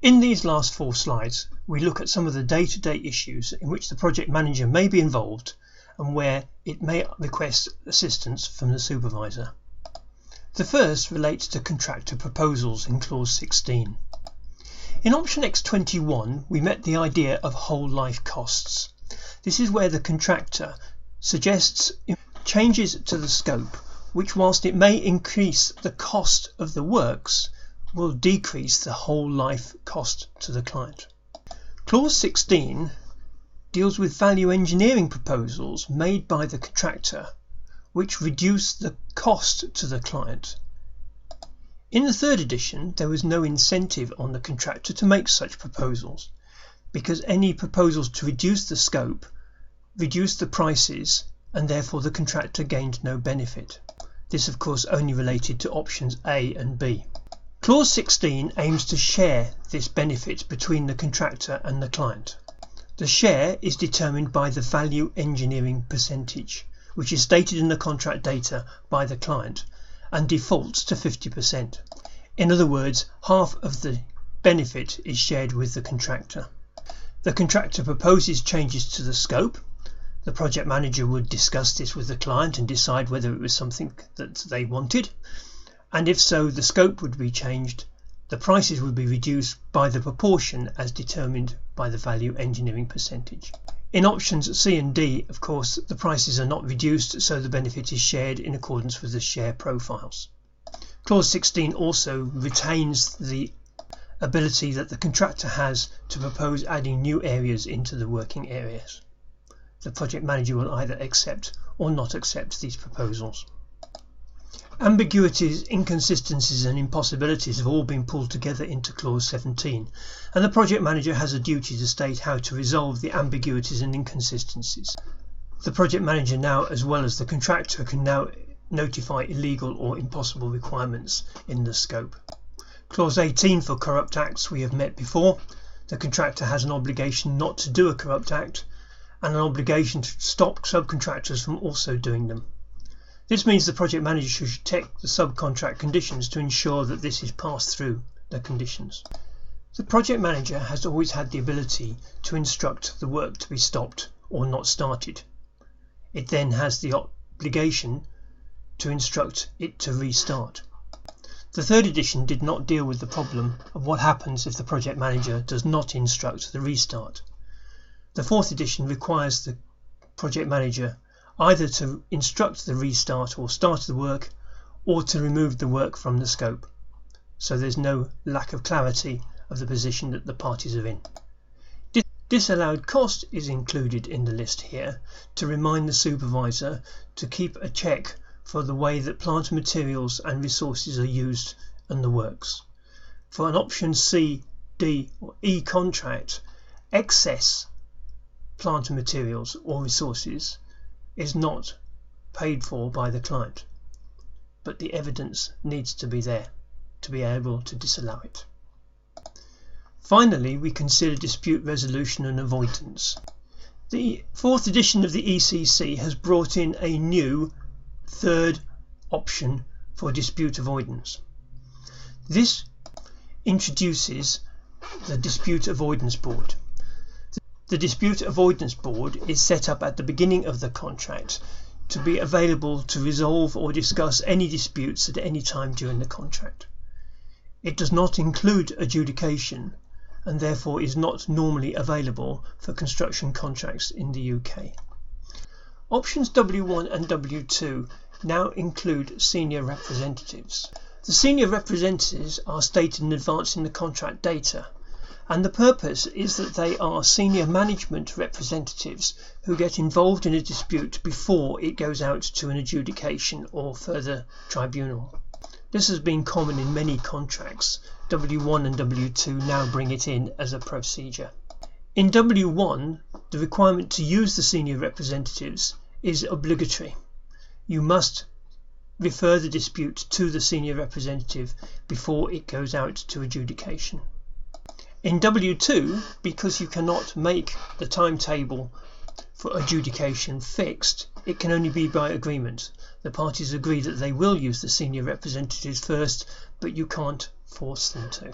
In these last 4 slides, we look at some of the day-to-day issues in which the project manager may be involved and where it may request assistance from the supervisor. The first relates to contractor proposals in clause 16. In option X21, we met the idea of whole life costs. This is where the contractor suggests changes to the scope which, whilst it may increase the cost of the works, will decrease the whole life cost to the client. Clause 16 deals with value engineering proposals made by the contractor which reduce the cost to the client. In the 3rd edition, there was no incentive on the contractor to make such proposals, because any proposals to reduce the scope reduced the prices and therefore the contractor gained no benefit. This of course only related to options A and B. Clause 16 aims to share this benefit between the contractor and the client. The share is determined by the value engineering percentage, which is stated in the contract data by the client and defaults to 50%. In other words, half of the benefit is shared with the contractor. The contractor proposes changes to the scope. The project manager would discuss this with the client and decide whether it was something that they wanted, and if so, the scope would be changed. The prices would be reduced by the proportion as determined by the value engineering percentage. In options C and D, of course, the prices are not reduced, so the benefit is shared in accordance with the share profiles. Clause 16 also retains the ability that the contractor has to propose adding new areas into the working areas. The project manager will either accept or not accept these proposals. Ambiguities, inconsistencies and impossibilities have all been pulled together into clause 17, and the project manager has a duty to state how to resolve the ambiguities and inconsistencies. The project manager now, as well as the contractor, can now notify illegal or impossible requirements in the scope. Clause 18 for corrupt acts we have met before. The contractor has an obligation not to do a corrupt act and an obligation to stop subcontractors from also doing them. This means the project manager should check the subcontract conditions to ensure that this is passed through the conditions. The project manager has always had the ability to instruct the work to be stopped or not started. It then has the obligation to instruct it to restart. The 3rd edition did not deal with the problem of what happens if the project manager does not instruct the restart. The 4th edition requires the project manager either to instruct the restart or start the work, or to remove the work from the scope. So there's no lack of clarity of the position that the parties are in. Disallowed cost is included in the list here to remind the supervisor to keep a check for the way that plant materials and resources are used in the works. For an option C, D or E contract, excess plant materials or resources is not paid for by the client, but the evidence needs to be there to be able to disallow it. Finally, we consider dispute resolution and avoidance. The 4th edition of the ECC has brought in a new 3rd option for dispute avoidance. This introduces the Dispute Avoidance Board. The Dispute Avoidance Board is set up at the beginning of the contract to be available to resolve or discuss any disputes at any time during the contract. It does not include adjudication and therefore is not normally available for construction contracts in the UK. Options W1 and W2 now include senior representatives. The senior representatives are stated in advance in the contract data, and the purpose is that they are senior management representatives who get involved in a dispute before it goes out to an adjudication or further tribunal. This has been common in many contracts. W1 and W2 now bring it in as a procedure. In W1, the requirement to use the senior representatives is obligatory. You must refer the dispute to the senior representative before it goes out to adjudication. In W2, because you cannot make the timetable for adjudication fixed, it can only be by agreement. The parties agree that they will use the senior representatives first, but you can't force them to.